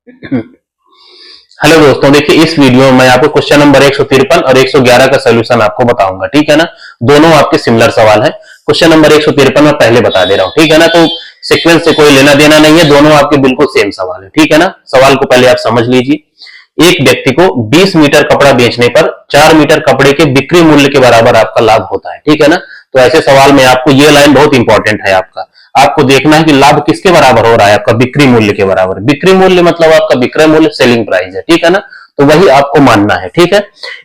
Hello दोस्तों, देखिए इस वीडियो में मैं आपको क्वेश्चन नंबर 153 और 111 का सोल्यूशन आपको बताऊंगा। ठीक है ना, दोनों आपके सिमिलर सवाल है। क्वेश्चन नंबर 153 मैं पहले बता दे रहा हूं, ठीक है ना। तो सीक्वेंस से कोई लेना देना नहीं है, दोनों आपके बिल्कुल सेम सवाल है। ठीक है ना, सवाल को पहले आप समझ लीजिए। एक व्यक्ति को 20 मीटर कपड़ा बेचने पर 4 मीटर कपड़े के बिक्री मूल्य के बराबर आपका लाभ होता है। ठीक है ना, तो ऐसे सवाल में आपको ये लाइन बहुत इंपॉर्टेंट है। आपको देखना है कि लाभ किसके बराबर हो रहा है, आपका बिक्री मूल्य के बराबर। बिक्री मूल्य मतलब आपका विक्रय मूल्य, सेलिंग प्राइस है। ठीक है ना, तो वही आपको मानना है। ठीक है,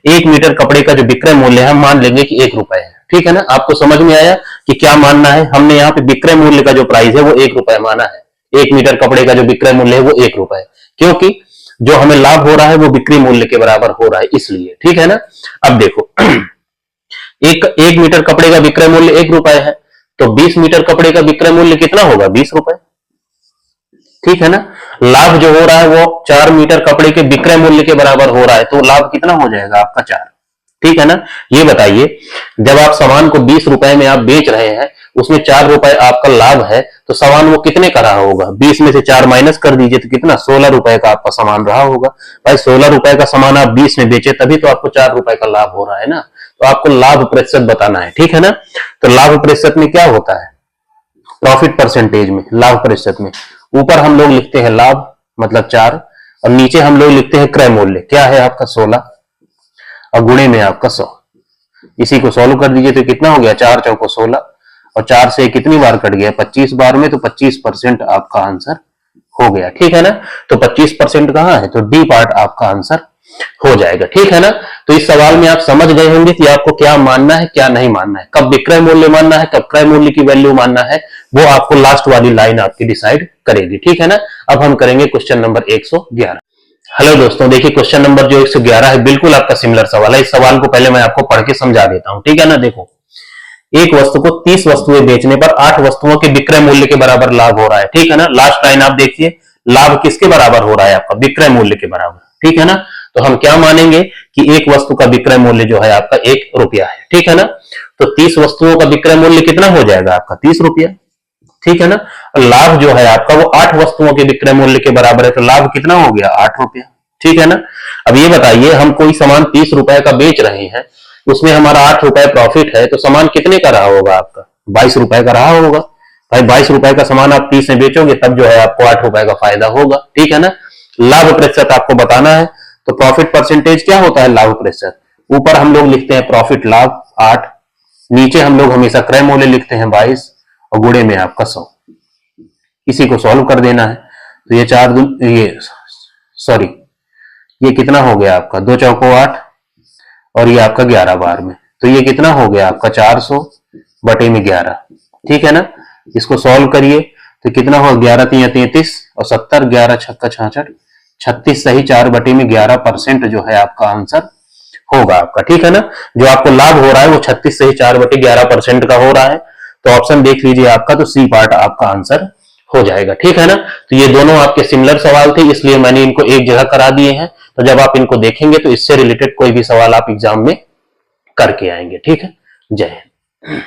1 मीटर कपड़े का जो विक्रय मूल्य है हम मान लेंगे कि 1 रुपए है। ठीक है ना, आपको समझ में आया कि क्या मानना है। हमने यहाँ पे विक्रय मूल्य का जो प्राइस है वो 1 रुपए माना है। 1 मीटर कपड़े का जो विक्रय मूल्य है वो 1 रुपए, क्योंकि जो हमें लाभ हो रहा है वो बिक्री मूल्य के बराबर हो रहा है, इसलिए। ठीक है ना, अब देखो एक मीटर कपड़े का विक्रय मूल्य 1 रुपए है, तो 20 मीटर कपड़े का विक्रय मूल्य कितना होगा, 20 रुपए। ठीक है ना, लाभ जो हो रहा है वो 4 मीटर कपड़े के विक्रय मूल्य के बराबर हो रहा है, तो लाभ कितना हो जाएगा आपका 4। ठीक है ना, ये बताइए जब आप सामान को 20 रुपए में आप बेच रहे हैं, उसमें 4 रुपए आपका लाभ है, तो सामान वो कितने का रहा होगा। 20 में से 4 माइनस कर दीजिए तो कितना, 16 रुपए का आपका सामान रहा होगा। भाई 16 रुपए का सामान आप 20 में बेचे, तभी तो आपको 4 रुपए का लाभ हो रहा है ना। तो आपको लाभ प्रतिशत बताना है। ठीक है ना, तो लाभ प्रतिशत में क्या होता है, प्रॉफिट परसेंटेज में, लाभ प्रतिशत में ऊपर हम लोग लिखते हैं लाभ मतलब 4, और नीचे हम लोग लिखते हैं क्रय मूल्य, क्या है आपका 16, और गुणे में आपका 100। इसी को सॉल्व कर दीजिए तो कितना हो गया, 4 चौको 16, और 4 से कितनी बार कट गया, 25 बार में, तो 25% आपका आंसर हो गया। ठीक है ना, तो 25% कहां है, तो डी पार्ट आपका आंसर हो जाएगा। ठीक है ना, तो इस सवाल में आप समझ गए होंगे कि आपको क्या मानना है क्या नहीं मानना है, कब विक्रय मूल्य मानना है, कब क्रय मूल्य की वैल्यू मानना है, वो आपको लास्ट वाली लाइन आपकी डिसाइड करेगी। ठीक है ना, अब हम करेंगे क्वेश्चन नंबर 111। हेलो दोस्तों, देखिए क्वेश्चन नंबर जो 111 है बिल्कुल आपका सिमिलर सवाल है। इस सवाल को पहले मैं आपको पढ़ के समझा देता हूं। ठीक है ना, देखो एक वस्तु को 30 वस्तुएं बेचने पर 8 वस्तुओं के विक्रय मूल्य के बराबर लाभ हो रहा है। ठीक है ना, लास्ट लाइन आप देखिए, लाभ किसके बराबर हो रहा है, आपका विक्रय मूल्य के बराबर। ठीक है ना, तो हम क्या मानेंगे कि एक वस्तु का विक्रय मूल्य जो है आपका 1 रुपया है। ठीक है ना, तो 30 वस्तुओं का विक्रय मूल्य कितना हो जाएगा आपका, 30 रुपया। ठीक है ना, लाभ जो है आपका वो 8 वस्तुओं के विक्रय मूल्य के बराबर है, तो लाभ कितना हो गया, 8 रुपया। ठीक है ना, अब ये बताइए हम कोई सामान 30 रुपए का बेच रहे हैं, उसमें हमारा 8 रुपए प्रॉफिट है, तो सामान कितने का रहा होगा आपका, 22 रुपए का रहा होगा। भाई 22 रुपए का सामान आप 30 में बेचोगे तब जो है आपको 8 रुपए का फायदा होगा। ठीक है ना, लाभ प्रतिशत आपको बताना है, तो प्रॉफिट परसेंटेज क्या होता है, लाभ प्रतिशत। ऊपर हम लोग लिखते हैं प्रॉफिट लाभ 8, नीचे हम लोग हमेशा क्रय मूल्य लिखते हैं 22, और गुणे में आपका 100। इसी को सॉल्व कर देना है, तो ये 4 ये सॉरी ये कितना हो गया आपका, 2 चौको 8, और ये आपका 11 बार में, तो ये कितना हो गया आपका 400 बटे में 11। ठीक है ना, इसको सॉल्व करिए तो कितना होगा, 11 3 33 और 70, 11 छक्का 66, 36 सही 4 बटे में 11% जो है आपका आंसर होगा आपका। ठीक है ना, जो आपको लाभ हो रहा है वो 36 सही 4 बटे 11% का हो रहा है, तो ऑप्शन देख लीजिए आपका, तो सी पार्ट आपका आंसर हो जाएगा। ठीक है ना, तो ये दोनों आपके सिमिलर सवाल थे, इसलिए मैंने इनको एक जगह करा दिए हैं, तो जब आप इनको देखेंगे तो इससे रिलेटेड कोई भी सवाल आप एग्जाम में करके आएंगे। ठीक है, जय हिंद।